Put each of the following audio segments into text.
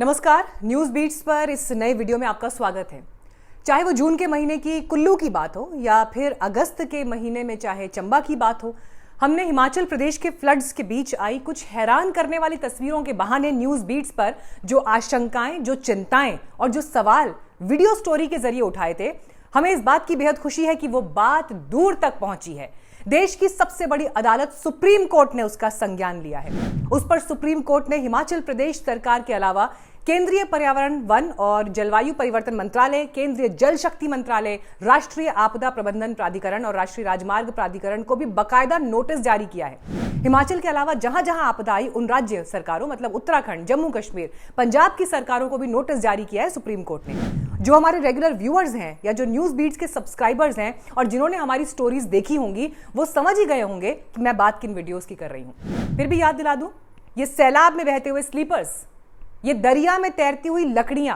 नमस्कार, news beats पर इस नए वीडियो में आपका स्वागत है। चाहे वो जून के महीने की कुल्लू की बात हो या फिर अगस्त के महीने में चाहे चंबा की बात हो, हमने हिमाचल प्रदेश के फ्लड्स के बीच आई कुछ हैरान करने वाली तस्वीरों के बहाने न्यूज बीट्स पर जो आशंकाएं, जो चिंताएं और जो सवाल वीडियो स्टोरी के जरिए उठाए थे, हमें इस बात की बेहद खुशी है कि वो बात दूर तक पहुंची है। देश की सबसे बड़ी अदालत सुप्रीम कोर्ट ने उसका संज्ञान लिया है। उस पर सुप्रीम कोर्ट ने हिमाचल प्रदेश सरकार के अलावा केंद्रीय पर्यावरण, वन और जलवायु परिवर्तन मंत्रालय, केंद्रीय जल शक्ति मंत्रालय, राष्ट्रीय आपदा प्रबंधन प्राधिकरण और राष्ट्रीय राजमार्ग प्राधिकरण को भी बकायदा नोटिस जारी किया है। हिमाचल के अलावा जहां जहां आपदा आई उन राज्य सरकारों मतलब उत्तराखंड, जम्मू कश्मीर, पंजाब की सरकारों को भी नोटिस जारी किया है सुप्रीम कोर्ट ने। जो हमारे रेगुलर व्यूअर्स हैं या जो न्यूज बीट्स के सब्सक्राइबर्स हैं और जिन्होंने हमारी स्टोरीज देखी होंगी, वो समझ ही गए होंगे कि मैं बात किन वीडियोस की कर रही हूं। फिर भी याद दिला दूं, ये सैलाब में बहते हुए स्लीपर्स, ये दरिया में तैरती हुई लकड़ियां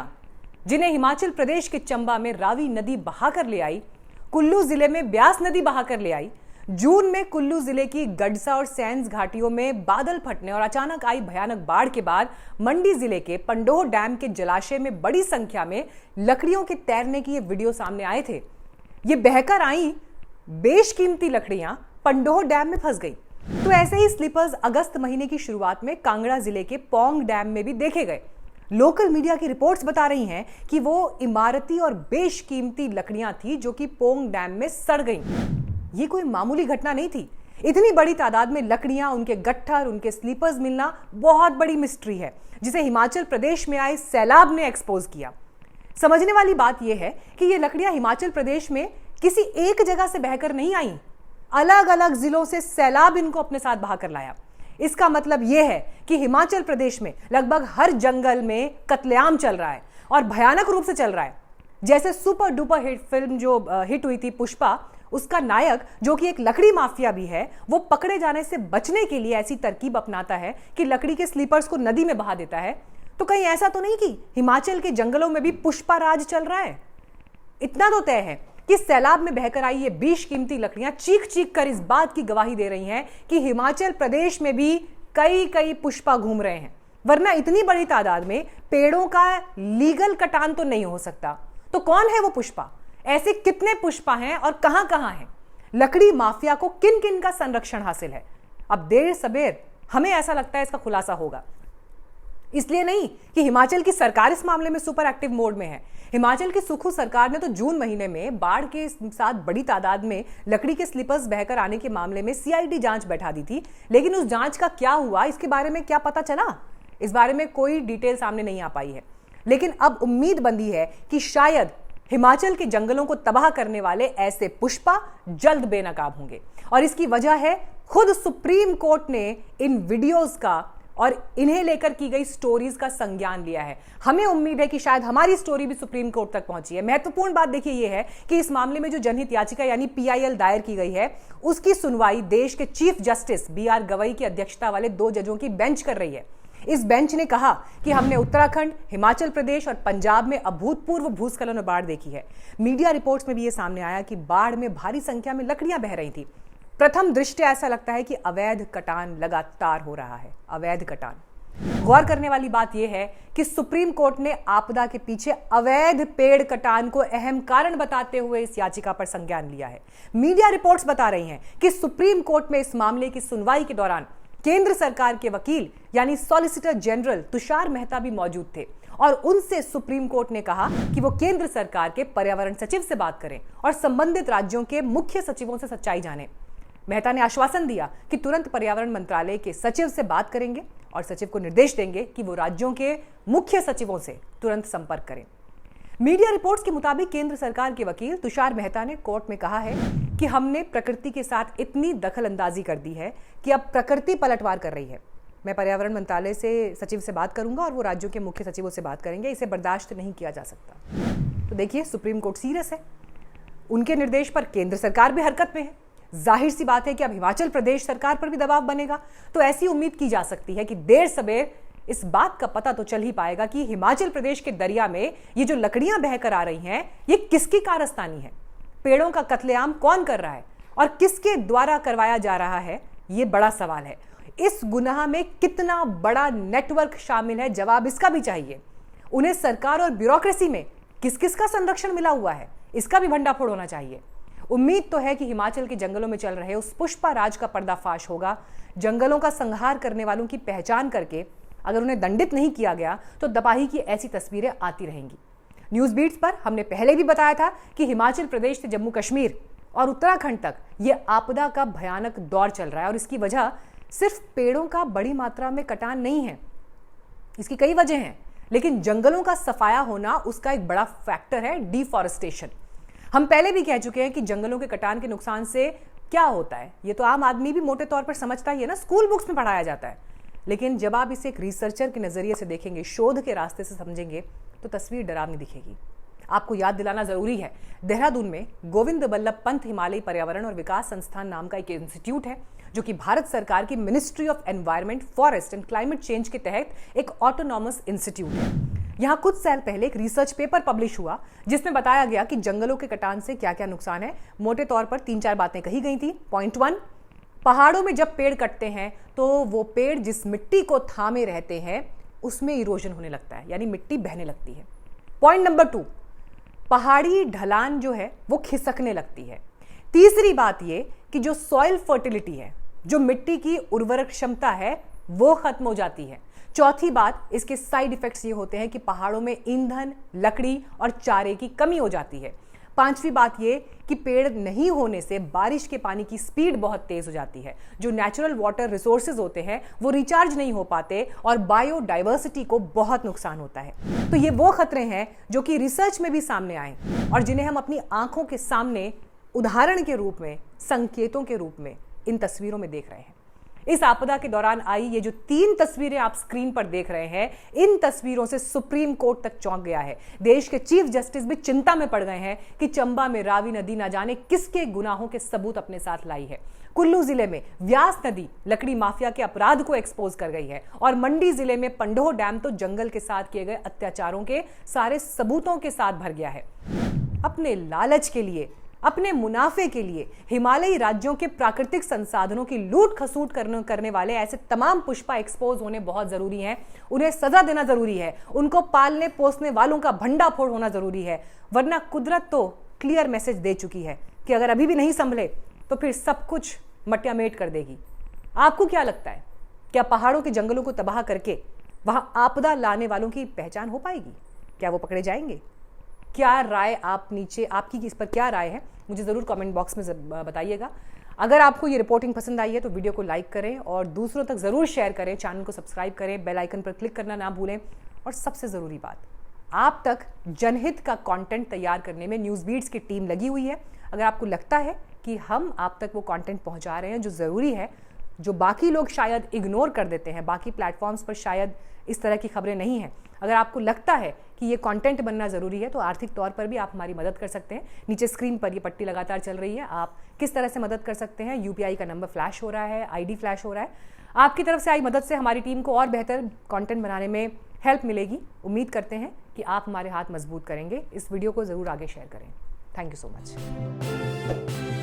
जिन्हें हिमाचल प्रदेश के चंबा में रावी नदी बहाकर ले आई, कुल्लू जिले में ब्यास नदी बहाकर ले आई, जून में कुल्लू जिले की गडसा और सैंज घाटियों में बादल फटने और अचानक आई भयानक बाढ़ के बाद मंडी जिले के पंडोह डैम के जलाशय में बड़ी संख्या में लकड़ियों के तैरने की ये वीडियो सामने आए थे। ये बहकर आई बेशकीमती लकड़ियां पंडोह डैम में फंस गई। तो ऐसे ही स्लीपर्स अगस्त महीने की शुरुआत में कांगड़ा जिले के पौंग डैम में भी देखे गए। लोकल मीडिया की रिपोर्ट्स बता रही हैं कि वो इमारती और बेशकीमती लकड़ियां थी जो कि पौंग डैम में सड़ गईं। ये कोई मामूली घटना नहीं थी। इतनी बड़ी तादाद में लकड़ियां, उनके गट्ठर, उनके स्लीपर्स मिलना बहुत बड़ी मिस्ट्री है, जिसे हिमाचल प्रदेश में आए सैलाब ने एक्सपोज किया। समझने वाली बात यह है कि ये लकड़ियां हिमाचल प्रदेश में किसी एक जगह से बहकर नहीं आई, अलग अलग जिलों से सैलाब इनको अपने साथ बहाकर लाया। इसका मतलब यह है कि हिमाचल प्रदेश में लगभग हर जंगल में कत्लेआम चल रहा है और भयानक रूप से चल रहा है। जैसे सुपर डुपर हिट फिल्म जो हिट हुई थी पुष्पा, उसका नायक जो कि एक लकड़ी माफिया भी है, वो पकड़े जाने से बचने के लिए ऐसी तरकीब अपनाता है कि लकड़ी के स्लीपर्स को नदी में बहा देता है। तो कहीं ऐसा तो नहीं कि हिमाचल के जंगलों में भी पुष्पा राज चल रहा है? इतना तो तय है कि सैलाब में बहकर आई ये बेशकीमती लकड़ियां चीख चीख कर इस बात की गवाही दे रही हैं कि हिमाचल प्रदेश में भी कई पुष्पा घूम रहे हैं। वरना इतनी बड़ी तादाद में पेड़ों का लीगल कटान तो नहीं हो सकता। तो कौन है वो पुष्पा? ऐसे कितने पुष्पा हैं और कहां कहां हैं? लकड़ी माफिया को किन किन का संरक्षण हासिल है? अब देर सबेर हमें ऐसा लगता है इसका खुलासा होगा। इसलिए नहीं कि हिमाचल की सरकार इस मामले में सुपर एक्टिव मोड में है। हिमाचल की सुखू सरकार ने तो जून महीने में बाढ़ के साथ बड़ी तादाद में लकड़ी के स्लीपर्स बहकर आने के मामले में सीआईडी जांच बैठा दी थी, लेकिन उस जांच का क्या हुआ, इसके बारे में क्या पता चला, इस बारे में कोई डिटेल सामने नहीं आ पाई है। लेकिन अब उम्मीद बंधी है कि शायद हिमाचल के जंगलों को तबाह करने वाले ऐसे पुष्पा जल्द बेनकाब होंगे। और इसकी वजह है खुद सुप्रीम कोर्ट ने इन वीडियोस का और इन्हें लेकर की गई स्टोरीज का संज्ञान लिया है। हमें उम्मीद है कि शायद हमारी स्टोरी भी सुप्रीम कोर्ट तक पहुंची है। महत्वपूर्ण बात देखिए यह है कि इस मामले में जो जनहित याचिका यानी पीआईएल दायर की गई है, उसकी सुनवाई देश के चीफ जस्टिस बीआर गवई की अध्यक्षता वाले 2 जजों की बेंच कर रही है। इस बेंच ने कहा कि हमने उत्तराखंड, हिमाचल प्रदेश और पंजाब में अभूतपूर्व भूस्खलन और बाढ़ देखी है। मीडिया रिपोर्ट्स में भी यह सामने आया कि बाढ़ में भारी संख्या में लकड़ियां बह रही थी। प्रथम दृष्टया ऐसा लगता है कि अवैध कटान लगातार हो रहा है। अवैध कटान। गौर करने वाली बात यह है कि सुप्रीम कोर्ट ने आपदा के पीछे अवैध पेड़ कटान को अहम कारण बताते हुए इस याचिका पर संज्ञान लिया है। मीडिया रिपोर्ट्स बता रही हैं कि सुप्रीम कोर्ट में इस मामले की सुनवाई के दौरान केंद्र सरकार के वकील यानी सॉलिसिटर जनरल तुषार मेहता भी मौजूद थे और उनसे सुप्रीम कोर्ट ने कहा कि वो केंद्र सरकार के पर्यावरण सचिव से बात करें और संबंधित राज्यों के मुख्य सचिवों से सच्चाई जानें। मेहता ने आश्वासन दिया कि तुरंत पर्यावरण मंत्रालय के सचिव से बात करेंगे और सचिव को निर्देश देंगे कि वो राज्यों के मुख्य सचिवों से तुरंत संपर्क करें। मीडिया रिपोर्ट्स के मुताबिक केंद्र सरकार के वकील तुषार मेहता ने कोर्ट में कहा है कि हमने प्रकृति के साथ इतनी दखल अंदाजी कर दी है कि अब प्रकृति पलटवार कर रही है। मैं पर्यावरण मंत्रालय से सचिव से बात करूंगा और वो राज्यों के मुख्य सचिवों से बात करेंगे। इसे बर्दाश्त नहीं किया जा सकता। तो देखिए, सुप्रीम कोर्ट सीरियस है। उनके निर्देश पर केंद्र सरकार भी हरकत में है। जाहिर सी बात है कि अब हिमाचल प्रदेश सरकार पर भी दबाव बनेगा। तो ऐसी उम्मीद की जा सकती है कि देर सबेर इस बात का पता तो चल ही पाएगा कि हिमाचल प्रदेश के दरिया में ये जो लकड़ियां बहकर आ रही हैं, ये किसकी कारस्तानी है? पेड़ों का कत्लेआम कौन कर रहा है और किसके द्वारा करवाया जा रहा है? ये बड़ा सवाल है। इस गुनाह में कितना बड़ा नेटवर्क शामिल है, जवाब इसका भी चाहिए। उन्हें सरकार और ब्यूरोक्रेसी में किस किस का संरक्षण मिला हुआ है, इसका भी भंडाफोड़ होना चाहिए। उम्मीद तो है कि हिमाचल के जंगलों में चल रहे उस पुष्पा राज का पर्दाफाश होगा। जंगलों का संहार करने वालों की पहचान करके अगर उन्हें दंडित नहीं किया गया तो दबाही की ऐसी तस्वीरें आती रहेंगी। न्यूज़ बीट्स पर हमने पहले भी बताया था कि हिमाचल प्रदेश से जम्मू कश्मीर और उत्तराखंड तक ये आपदा का भयानक दौर चल रहा है और इसकी वजह सिर्फ पेड़ों का बड़ी मात्रा में कटान नहीं है। इसकी कई वजह हैं, लेकिन जंगलों का सफाया होना उसका एक बड़ा फैक्टर है, डिफॉरेस्टेशन। हम पहले भी कह चुके हैं कि जंगलों के कटान के नुकसान से क्या होता है ये तो आम आदमी भी मोटे तौर पर समझता ही है ना, स्कूल बुक्स में पढ़ाया जाता है। लेकिन जब आप इसे एक रिसर्चर के नजरिए से देखेंगे, शोध के रास्ते से समझेंगे तो तस्वीर डरावनी दिखेगी। आपको याद दिलाना जरूरी है, देहरादून में गोविंद बल्लभ पंत हिमालयी पर्यावरण और विकास संस्थान नाम का एक इंस्टीट्यूट है जो कि भारत सरकार की ministry of environment, forest and climate change के तहत एक ऑटोनॉमस इंस्टीट्यूट है। यहाँ कुछ साल पहले एक रिसर्च पेपर पब्लिश हुआ जिसमें बताया गया कि जंगलों के कटान से क्या क्या नुकसान है। मोटे तौर पर 3-4 बातें कही गई थी। पॉइंट 1, पहाड़ों में जब पेड़ कटते हैं तो वो पेड़ जिस मिट्टी को थामे रहते हैं उसमें इरोजन होने लगता है, यानी मिट्टी बहने लगती है। पॉइंट नंबर 2, पहाड़ी ढलान जो है वो खिसकने लगती है। तीसरी बात ये कि जो सॉइल फर्टिलिटी है, जो मिट्टी की उर्वरक क्षमता है, वो खत्म हो जाती है। चौथी बात, इसके साइड इफेक्ट्स ये होते हैं कि पहाड़ों में ईंधन, लकड़ी और चारे की कमी हो जाती है। पांचवी बात ये कि पेड़ नहीं होने से बारिश के पानी की स्पीड बहुत तेज हो जाती है। जो नेचुरल वाटर रिसोर्सेज होते हैं वो रिचार्ज नहीं हो पाते और बायोडाइवर्सिटी को बहुत नुकसान होता है। तो ये वो खतरे हैं जो कि रिसर्च में भी सामने आए और जिन्हें हम अपनी आंखों के सामने उदाहरण के रूप में, संकेतों के रूप में इन तस्वीरों में देख रहे हैं। इस आपदा के दौरान आई ये जो 3 तस्वीरें आप स्क्रीन पर देख रहे हैं, इन तस्वीरों से सुप्रीम कोर्ट तक चौंक गया है। देश के चीफ जस्टिस भी चिंता में पड़ गए हैं कि चंबा में रावी नदी न जाने किसके गुनाहों के सबूत अपने साथ लाई है। कुल्लू जिले में व्यास नदी लकड़ी माफिया के अपराध को एक्सपोज कर गई है और मंडी जिले में पंडोह डैम तो जंगल के साथ किए गए अत्याचारों के सारे सबूतों के साथ भर गया है। अपने लालच के लिए, अपने मुनाफे के लिए हिमालयी राज्यों के प्राकृतिक संसाधनों की लूट खसूट करने वाले ऐसे तमाम पुष्पा एक्सपोज होने बहुत जरूरी हैं। उन्हें सजा देना जरूरी है। उनको पालने पोसने वालों का भंडाफोड़ होना जरूरी है, वरना कुदरत तो क्लियर मैसेज दे चुकी है कि अगर अभी भी नहीं संभले तो फिर सब कुछ मटियामेट कर देगी। आपको क्या लगता है, क्या पहाड़ों के जंगलों को तबाह करके वहां आपदा लाने वालों की पहचान हो पाएगी? क्या वो पकड़े जाएंगे? क्या राय आप नीचे, आपकी इस पर क्या राय है, मुझे ज़रूर कमेंट बॉक्स में बताइएगा। अगर आपको ये रिपोर्टिंग पसंद आई है तो वीडियो को लाइक करें और दूसरों तक ज़रूर शेयर करें, चैनल को सब्सक्राइब करें, बेल आइकन पर क्लिक करना ना भूलें। और सबसे ज़रूरी बात, आप तक जनहित का कंटेंट तैयार करने में न्यूज़ बीट्स की टीम लगी हुई है। अगर आपको लगता है कि हम आप तक वो कंटेंट पहुंचा रहे हैं जो ज़रूरी है, जो बाकी लोग शायद इग्नोर कर देते हैं, बाकी प्लेटफॉर्म्स पर शायद इस तरह की खबरें नहीं हैं, अगर आपको लगता है कि ये कंटेंट बनना ज़रूरी है तो आर्थिक तौर पर भी आप हमारी मदद कर सकते हैं। नीचे स्क्रीन पर ये पट्टी लगातार चल रही है, आप किस तरह से मदद कर सकते हैं। यूपीआई का नंबर फ्लैश हो रहा है, आईडी फ्लैश हो रहा है। आपकी तरफ से आई मदद से हमारी टीम को और बेहतर कंटेंट बनाने में हेल्प मिलेगी। उम्मीद करते हैं कि आप हमारे हाथ मजबूत करेंगे। इस वीडियो को ज़रूर आगे शेयर करें। Thank you so much.